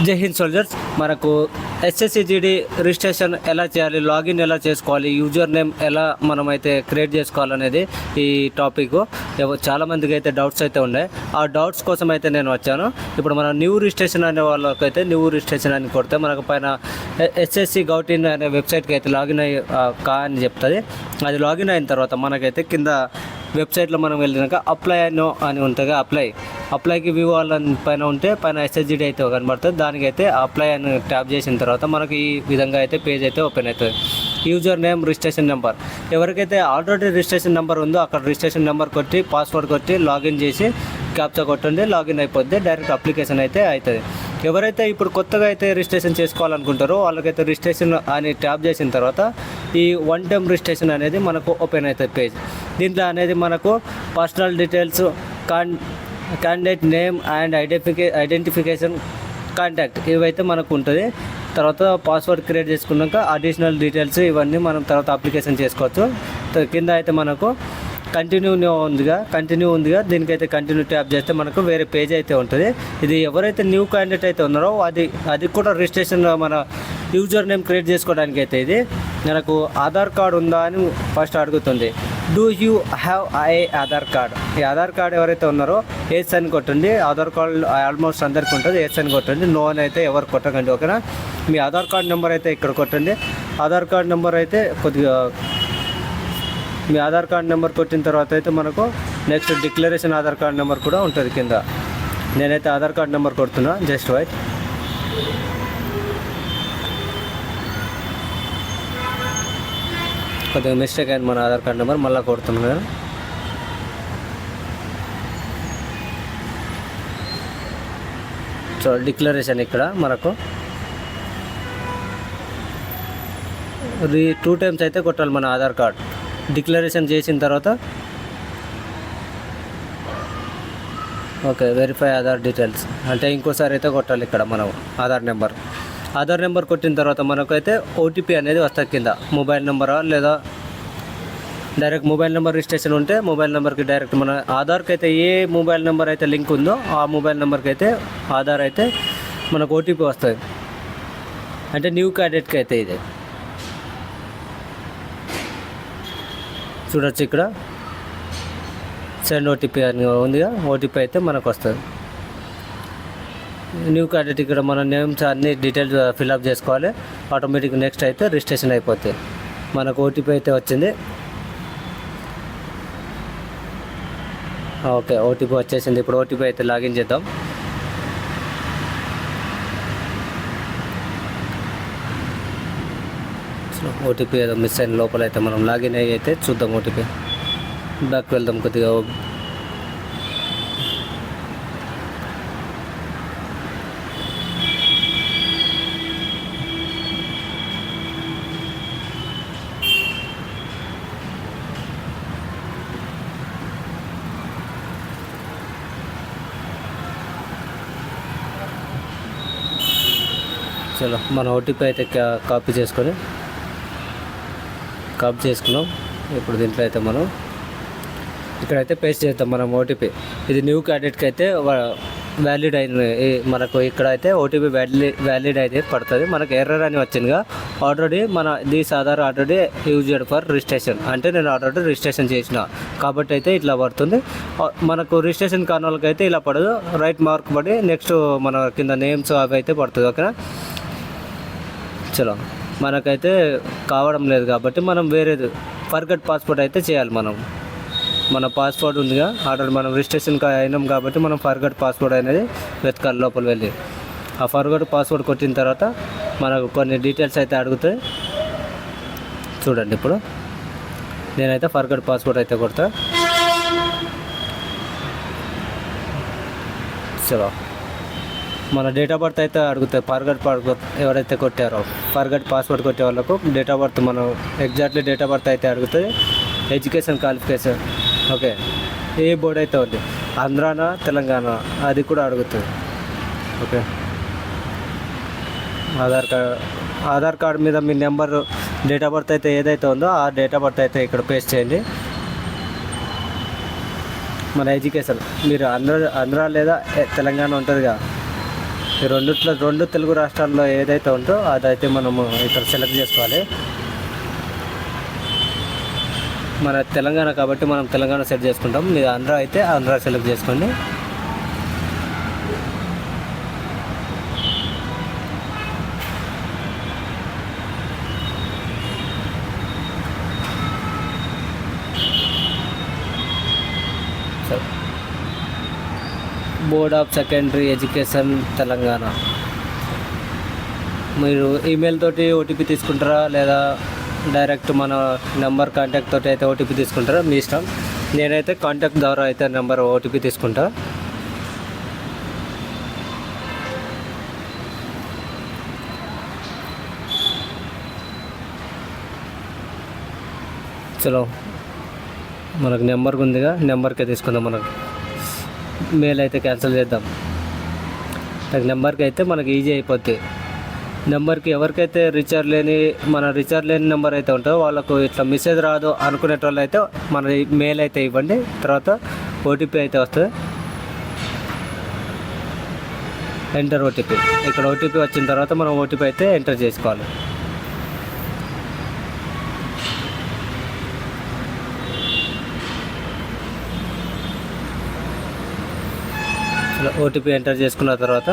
జై హింద్ సోల్జర్స్. మనకు SSC GD registration ఎలా చేయాలి, లాగిన్ ఎలా చేసుకోవాలి, యూజర్ నేమ్ ఎలా మనమైతే క్రియేట్ చేసుకోవాలనేది ఈ టాపిక్. చాలామందికి అయితే డౌట్స్ అయితే ఉన్నాయి. ఆ డౌట్స్ కోసం అయితే నేను వచ్చాను. ఇప్పుడు మనం న్యూ రిజిస్ట్రేషన్ అనే వాళ్ళకైతే న్యూ రిజిస్ట్రేషన్ అని కొడితే మనకు పైన ఎస్ఎస్సి గౌటిన్ అనే వెబ్సైట్కి అయితే లాగిన్ అయ్యి అని చెప్తుంది. అది లాగిన్ అయిన తర్వాత మనకైతే కింద వెబ్సైట్లో మనం వెళ్ళినాక అప్లై నో అని ఉంటుంది. అప్లైకి వ్యూ వాళ్ళ పైన ఉంటే పైన ఎస్ఎస్జిడి అయితే కనబడుతుంది. దానికైతే అప్లై అని ట్యాప్ చేసిన తర్వాత మనకి ఈ విధంగా అయితే పేజ్ అయితే ఓపెన్ అవుతుంది. యూజర్ నేమ్, రిజిస్ట్రేషన్ నెంబర్, ఎవరికైతే ఆల్రెడీ రిజిస్ట్రేషన్ నెంబర్ ఉందో అక్కడ రిజిస్ట్రేషన్ నెంబర్ కొట్టి పాస్వర్డ్ కొట్టి లాగిన్ చేసి క్యాప్చా కొట్టండి, లాగిన్ అయిపోద్ది. డైరెక్ట్ అప్లికేషన్ అయితే అవుతుంది. ఎవరైతే ఇప్పుడు కొత్తగా అయితే రిజిస్ట్రేషన్ చేసుకోవాలనుకుంటారో వాళ్ళకైతే రిజిస్ట్రేషన్ అని ట్యాప్ చేసిన తర్వాత ఈ వన్ టైం రిజిస్ట్రేషన్ అనేది మనకు ఓపెన్ అవుతుంది పేజ్. దీంట్లో అనేది మనకు personal details, candidate name and identification, contact ఇవైతే మనకు ఉంటుంది. తర్వాత పాస్వర్డ్ క్రియేట్ చేసుకున్నాక అడిషనల్ డీటెయిల్స్ ఇవన్నీ మనం తర్వాత అప్లికేషన్ చేసుకోవచ్చు. కింద అయితే మనకు కంటిన్యూ ఉందిగా దీనికైతే కంటిన్యూ ట్యాప్ చేస్తే మనకు వేరే పేజ్ అయితే ఉంటుంది. ఇది ఎవరైతే న్యూ క్యాండిడేట్ అయితే ఉన్నారో అది కూడా రిజిస్ట్రేషన్ మన యూజర్ నేమ్ క్రియేట్ చేసుకోవడానికి అయితే ఇది మనకు ఆధార్ కార్డ్ ఉందా అని ఫస్ట్ అడుగుతుంది. Do you have Aadhaar card? ఈ ఆధార్ కార్డ్ ఎవరైతే ఉన్నారో ఎస్ అని కొట్టండి. ఆధార్ కార్డ్ ఆల్మోస్ట్ అందరికి ఉంటుంది, ఎస్ అని కొట్టండి. నో అని అయితే ఎవరు కొట్టకండి, ఓకేనా? మీ ఆధార్ కార్డ్ నెంబర్ అయితే ఇక్కడ కొట్టండి. ఆధార్ కార్డ్ నెంబర్ అయితే మీ ఆధార్ కార్డ్ నెంబర్ కొట్టిన తర్వాత అయితే మనకు next declaration Aadhaar card number కూడా ఉంటుంది కింద. నేనైతే ఆధార్ కార్డ్ నెంబర్ కొడుతున్నా, జస్ట్ వైట్. కొద్దిగా మిస్టేక్ అయింది మన ఆధార్ కార్డ్ నెంబర్, మళ్ళీ కొడుతున్నాను కదా. సో డిక్లరేషన్ ఇక్కడ మనకు 2 టైమ్స్ అయితే కొట్టాలి మన ఆధార్ కార్డ్. డిక్లరేషన్ చేసిన తర్వాత ఓకే, వెరిఫై ఆధార్ డీటెయిల్స్ అంటే ఇంకోసారి అయితే కొట్టాలి ఇక్కడ మనం ఆధార్ నెంబర్ కొట్టిన తర్వాత మనకైతే ఓటీపీ అనేది వస్తుంది కింద. మొబైల్ నెంబరా లేదా డైరెక్ట్ మొబైల్ నెంబర్ రిజిస్ట్రేషన్ ఉంటే మొబైల్ నెంబర్కి డైరెక్ట్ మన ఆధార్కి అయితే ఏ మొబైల్ నెంబర్ అయితే లింక్ ఉందో ఆ మొబైల్ నెంబర్కి అయితే ఆధార్ అయితే మనకు ఓటీపీ వస్తుంది. అంటే న్యూ క్యాండిడేట్కి అయితే ఇది చూడొచ్చు ఇక్కడ సెండ్ ఓటీపీ అని ఉందిగా, ఓటీపీ అయితే మనకు వస్తుంది. న్యూ క్యాండిడేట్ ఇక్కడ మన నేమ్స్ అన్ని డీటెయిల్స్ ఫిల్అప్ చేసుకోవాలి. ఆటోమేటిక్ నెక్స్ట్ అయితే రిజిస్ట్రేషన్ అయిపోతుంది. మనకు ఓటీపీ అయితే వచ్చింది. ఓకే, ఓటీపీ వచ్చేసింది. ఇప్పుడు ఓటీపీ అయితే లాగిన్ చేద్దాం. ఓటీపీ ఏదో మిస్ అయిన లోపల అయితే మనం లాగిన్ అయ్యి అయితే చూద్దాం. ఓటీపీ బ్యాక్ వెళ్దాం కొద్దిగా. చలో మన ఓటీపీ అయితే కాపీ చేసుకున్నాం. ఇప్పుడు దీంట్లో అయితే మనం ఇక్కడైతే పేస్ట్ చేద్దాం మనం ఓటీపీ. ఇది న్యూ క్యాండిడేట్కి అయితే వ్యాలిడ్ అయింది. మనకు ఇక్కడ అయితే ఓటీపీ వ్యాలిడ్ అయితే పడుతుంది. మనకు ఎర్రర్ అని వచ్చిందిగా. Already these Aadhaar already used for registration అంటే నేను ఆల్రెడీ రిజిస్ట్రేషన్ చేసిన కాబట్టి అయితే ఇట్లా పడుతుంది. మనకు రిజిస్ట్రేషన్ కాని వాళ్ళకైతే ఇలా పడదు, రైట్ మార్క్ పడి నెక్స్ట్ మన కింద నేమ్స్ అవి అయితే పడుతుంది, ఓకేనా? చలో మనకైతే కావడం లేదు కాబట్టి మనం వేరేది ఫర్గట్ పాస్వర్డ్ అయితే చేయాలి. మన పాస్వర్డ్ ఉందిగా ఆల్రెడీ మనం రిజిస్ట్రేషన్ అయినాం కాబట్టి మనం ఫర్గట్ పాస్వర్డ్ అనేది వెతకాలి లోపల వెళ్ళి. ఆ ఫర్గట్ పాస్వర్డ్ కొట్టిన తర్వాత మనకు కొన్ని డీటెయిల్స్ అయితే అడుగుతాయి. చూడండి, ఇప్పుడు నేనైతే ఫర్గట్ పాస్వర్డ్ అయితే కొడతా. చలో మన డేట్ ఆఫ్ బర్త్ అయితే అడుగుతాయి. ఫర్గట్ ఎవరైతే కొట్టారో ఫర్గట్ పాస్వర్డ్ కొట్టే వాళ్ళకు డేట్ ఆఫ్ బర్త్ మనం ఎగ్జాక్ట్లీ డేట్ ఆఫ్ బర్త్ అయితే అడుగుతుంది. ఎడ్యుకేషన్ క్వాలిఫికేషన్, ఓకే, ఏ బోర్డు అయితే ఉంది, ఆంధ్రానా తెలంగాణ అది కూడా అడుగుతుంది, ఓకే. ఆధార్ కార్డ్ మీద మీ నెంబర్ డేట్ ఆఫ్ బర్త్ అయితే ఏదైతే ఉందో ఆ డేట్ ఆఫ్ బర్త్ అయితే ఇక్కడ పేస్ట్ చేయండి. మన ఎడ్యుకేషన్ మీరు ఆంధ్ర లేదా తెలంగాణ ఉంటుందిగా, ఈ రెండు తెలుగు రాష్ట్రాల్లో ఏదైతే ఉందో అదైతే మనము ఇక్కడ సెలెక్ట్ చేసుకోవాలి. మన తెలంగాణ కాబట్టి మనం తెలంగాణ సెట్ చేసుకుంటాం. మీరు ఆంధ్ర అయితే ఆంధ్ర సెలెక్ట్ చేసుకోండి. Board of secondary education Telangana. మీరు ఈమెయిల్ తోటి ఓటీపీ తీసుకుంటారా లేదా డైరెక్ట్ మన నెంబర్ కాంటాక్ట్ తోటి అయితే ఓటీపీ తీసుకుంటారా, మీ ఇష్టం. నేనైతే కాంటాక్ట్ ద్వారా అయితే నెంబర్ ఓటీపీ తీసుకుంటా. చలో మనకు నెంబర్ ఉందిగా, నెంబర్కే తీసుకుందాం. మనకు మెయిల్ అయితే క్యాన్సిల్ చేద్దాం. నెంబర్కి అయితే మనకి ఈజీ అయిపోద్ది. నెంబర్కి ఎవరికైతే రీఛార్జ్ లేని నెంబర్ అయితే ఉంటుందో వాళ్ళకు ఇట్లా మెసేజ్ రాదు అనుకునేటోళ్ళు అయితే మన మెయిల్ అయితే ఇవ్వండి. తర్వాత ఓటీపీ అయితే వస్తుంది. Enter OTP. ఇక్కడ ఓటీపీ వచ్చిన తర్వాత మనం ఓటీపీ అయితే ఎంటర్ చేసుకోవాలి. ఓటీపీ ఎంటర్ చేసుకున్న తర్వాత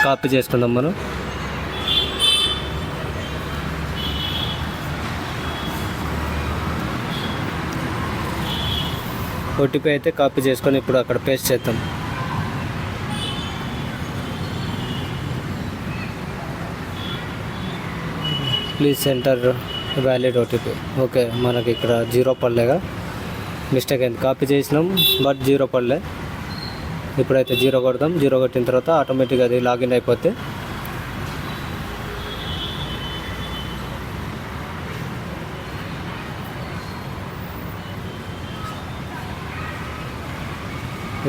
కాపీ చేసుకుందాం. మనం ఓటీపీ అయితే కాపీ చేసుకొని ఇప్పుడు అక్కడ పేస్ట్ చేద్దాం. Please enter valid OTP. Okay, మనకి ఇక్కడ 0 పడలేగా, మిస్టేక్ అయింది. కాపీ చేసినాం బట్ 0 పడలే. ఇప్పుడైతే 0 కొడదాం. 0 కొట్టిన తర్వాత ఆటోమేటిక్గా అది లాగిన్ అయిపోతే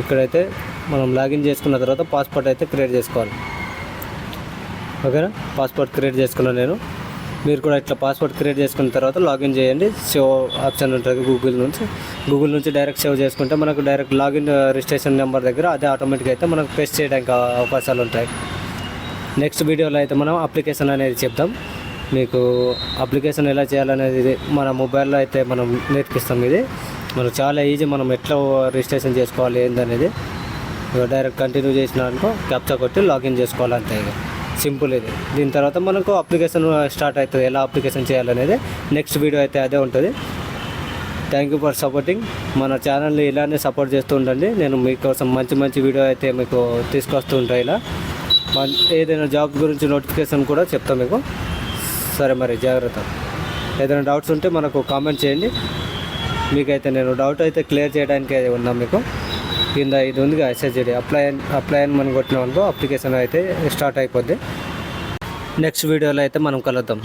ఇక్కడైతే మనం లాగిన్ చేసుకున్న తర్వాత పాస్వర్డ్ అయితే క్రియేట్ చేసుకోవాలి. ఓకేనా, పాస్వర్డ్ క్రియేట్ చేసుకున్నాను నేను. మీరు కూడా ఇట్లా పాస్వర్డ్ క్రియేట్ చేసుకున్న తర్వాత లాగిన్ చేయండి. సేవ్ ఆప్షన్ ఉంటుంది గూగుల్ నుంచి డైరెక్ట్ సేవ్ చేసుకుంటే మనకు డైరెక్ట్ లాగిన్ రిజిస్ట్రేషన్ నెంబర్ దగ్గర అదే ఆటోమేటిక్గా అయితే మనకు పేస్ట్ చేయడానికి అవకాశాలు ఉంటాయి. నెక్స్ట్ వీడియోలో అయితే మనం అప్లికేషన్ అనేది చెప్తాం. మీకు అప్లికేషన్ ఎలా చేయాలనేది మన మొబైల్లో అయితే మనం నేర్పిస్తాం. ఇది మనకు చాలా ఈజీ. మనం ఎట్లా రిజిస్ట్రేషన్ చేసుకోవాలి ఏందనేది డైరెక్ట్ కంటిన్యూ చేసిన అనుకో క్యాప్చా కొట్టి లాగిన్ చేసుకోవాలి, అంతే. ఇక సింపుల్ ఇది. దీని తర్వాత మనకు అప్లికేషన్ స్టార్ట్ అవుతుంది. ఎలా అప్లికేషన్ చేయాలనేది నెక్స్ట్ వీడియో అయితే అదే ఉంటుంది. Thank you for supporting. మన ఛానల్ని ఇలానే సపోర్ట్ చేస్తూ ఉండండి. నేను మీకోసం మంచి వీడియో అయితే మీకు తీసుకొస్తూ ఉంటాయి. ఇలా ఏదైనా జాబ్ గురించి నోటిఫికేషన్ కూడా చెప్తాను మీకు. సరే, మరి జాగ్రత్త. ఏదైనా డౌట్స్ ఉంటే మనకు కామెంట్ చేయండి. మీకైతే నేను డౌట్ అయితే క్లియర్ చేయడానికి ఉన్నా. మీకు కింద ఇది ఉందిగా SSGD అప్లై అని మనం కొట్టినాం అనుకో అప్లికేషన్ అయితే స్టార్ట్ అయిపోద్ది. నెక్స్ట్ వీడియోలో అయితే మనం కలుద్దాం.